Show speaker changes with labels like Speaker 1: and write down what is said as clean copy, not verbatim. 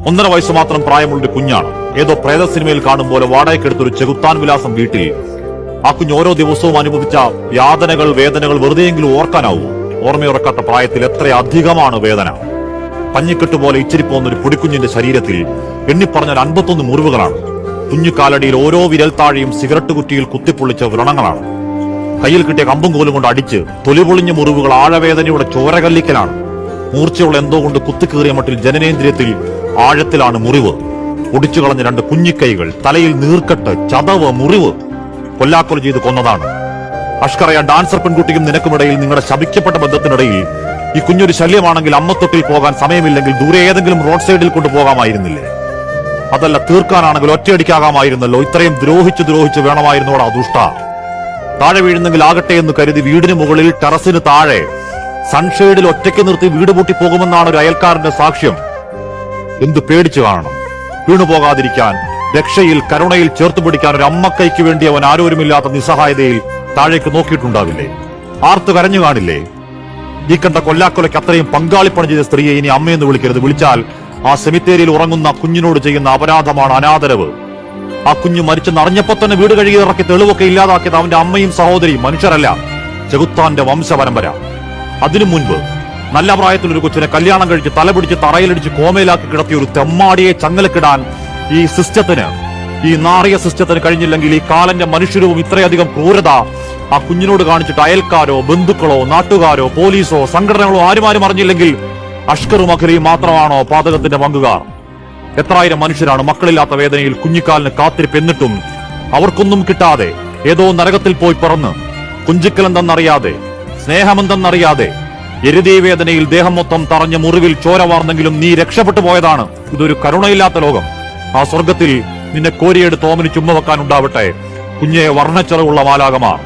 Speaker 1: 1.5 വയസ്സ് മാത്രം പ്രായമുള്ളൊരു കുഞ്ഞാണ്. ഏതോ പ്രേത സിനിമയിൽ കാണും പോലെ വാടകയ്ക്കെടുത്തൊരു ചെകുത്താൻ വിലാസം വീട്ടിൽ ആ കുഞ്ഞ് ഓരോ ദിവസവും അനുഭവിച്ച യാതനകൾ, വേദനകൾ വെറുതെയെങ്കിലും ഓർക്കാനാവൂ? ഓർമ്മയുറക്കാത്ത പ്രായത്തിൽ എത്രയധികമാണ് വേദന. പഞ്ഞിക്കെട്ടുപോലെ ഇച്ചിരിപ്പോന്നൊരു പൊടിക്കുഞ്ഞിന്റെ ശരീരത്തിൽ എണ്ണിപ്പറഞ്ഞാൽ 51 മുറിവുകളാണ്. കുഞ്ഞു കാലടിയിൽ ഓരോ വിരൽ താഴെയും സിഗരറ്റ് കുറ്റിയിൽ കുത്തിപ്പൊള്ളിച്ച വ്രണങ്ങളാണ്. കയ്യിൽ കിട്ടിയ കമ്പും കോലും കൊണ്ട് അടിച്ച് തൊലിപൊളിഞ്ഞ മുറിവുകൾ ആഴവേദനയുടെ ചോരകല്ലിക്കലാണ്. മൂർച്ചയുള്ള എന്തോ കൊണ്ട് കുത്തിക്കേറിയ മട്ടിൽ ജനനേന്ദ്രിയത്തിൽ ആഴത്തിലാണ് മുറിവ്. ഒടിച്ചു കളഞ്ഞ 2 കുഞ്ഞിക്കൈകൾ, തലയിൽ നീർക്കെട്ട്, ചതവ്, മുറിവ്. കൊല്ലാക്കൊല ചെയ്ത് കൊന്നതാണ്. അഷ്കറയ ഡാൻസർ പെൺകുട്ടിക്കും നിനക്കുമിടയിൽ, നിങ്ങളുടെ ശപിക്കപ്പെട്ട ബന്ധത്തിനിടയിൽ ഈ കുഞ്ഞൊരു ശല്യമാണെങ്കിൽ അമ്മത്തൊട്ടിൽ പോകാൻ സമയമില്ലെങ്കിൽ ദൂരെ ഏതെങ്കിലും റോഡ് സൈഡിൽ കൊണ്ടുപോകാമായിരുന്നില്ലേ? അതല്ല, തീർക്കാനാണെങ്കിൽ ഒറ്റയടിക്കാകാമായിരുന്നല്ലോ. ഇത്രയും ദ്രോഹിച്ച് വേണമായിരുന്നോടാ ദുഷ്ട. താഴെ വീഴുന്നെങ്കിൽ ആകട്ടെ എന്ന് കരുതി വീടിന് മുകളിൽ ടെറസിന് താഴെ സൺഷെയ്ഡിൽ ഒറ്റയ്ക്ക് നിർത്തി വീട് പൂട്ടി പോകുമെന്നാണ് ഒരു അയൽക്കാരന്റെ സാക്ഷ്യം. എന്തു പേടിച്ചു കാണണം? വീണുപോകാതിരിക്കാൻ, രക്ഷയിൽ, കരുണയിൽ ചേർത്തു പിടിക്കാൻ ഒരു അമ്മക്കൈക്ക് വേണ്ടി അവൻ ആരോരുമില്ലാത്ത നിസ്സഹായതയിൽ താഴേക്ക് നോക്കിയിട്ടുണ്ടാവില്ലേ? ആർത്തു കരഞ്ഞു കാണില്ലേ? ഈ കണ്ട കൊല്ലാക്കൊലയ്ക്ക് അത്രയും പങ്കാളിപ്പണി ചെയ്ത സ്ത്രീയെ ഇനി അമ്മയെന്ന് വിളിക്കരുത്. വിളിച്ചാൽ ആ സെമിത്തേരിയിൽ ഉറങ്ങുന്ന കുഞ്ഞിനോട് ചെയ്യുന്ന അപരാധമാണ്, അനാദരവ്. ആ കുഞ്ഞ് മരിച്ചെന്നറിഞ്ഞപ്പോ തന്നെ വീട് കഴുകി ഇറക്കി തെളിവൊക്കെ ഇല്ലാതാക്കിയത് അവന്റെ അമ്മയും സഹോദരിയും മനുഷ്യരല്ല, ചെകുത്താന്റെ വംശപരമ്പര. അതിനു മുൻപ് നല്ല പ്രായത്തിലൊരു കൊച്ചിനെ കല്യാണം കഴിച്ച് തലപിടിച്ച് തറയിലടിച്ച് കോമയിലാക്കി കിടത്തിയ ഒരു തെമ്മാടിയെ ചങ്ങലക്കിടാൻ ഈ സിസ്റ്റത്തിന്, ഈ നാറിയ സിസ്റ്റത്തിന് കഴിഞ്ഞില്ലെങ്കിൽ ഈ കാലന്റെ മനുഷ്യരവും ഇത്രയധികം ക്രൂരത ആ കുഞ്ഞിനോട് കാണിച്ചിട്ട് അയൽക്കാരോ, ബന്ധുക്കളോ, നാട്ടുകാരോ, പോലീസോ, സംഘടനകളോ ആരും അറിഞ്ഞില്ലെങ്കിൽ അഷ്കറും അഖിലയും മാത്രമാണോ പാതകത്തിന്റെ പങ്കുകാർ? എത്രായിരം മനുഷ്യരാണ് മക്കളില്ലാത്ത വേദനയിൽ കുഞ്ഞിക്കാലിന് കാത്തിരിപ്പ്. എന്നിട്ടും അവർക്കൊന്നും കിട്ടാതെ ഏതോ നരകത്തിൽ പോയി പിറന്ന് കുഞ്ചിക്കലെന്തെന്നറിയാതെ, സ്നേഹമെന്തെന്നറിയാതെ, എരുതീ വേദനയിൽ ദേഹം മൊത്തം തറഞ്ഞ മുറിവിൽ ചോര വാർന്നെങ്കിലും നീ രക്ഷപ്പെട്ടു പോയതാണ്. ഇതൊരു കരുണയില്ലാത്ത ലോകം. ആ സ്വർഗത്തിൽ നിന്നെ കോരിയെടുത്ത് ഓമനി ചുമ്മ വെക്കാനുണ്ടാവട്ടെ കുഞ്ഞെ വർണ്ണച്ചെറുള്ള മാലാകമാർ.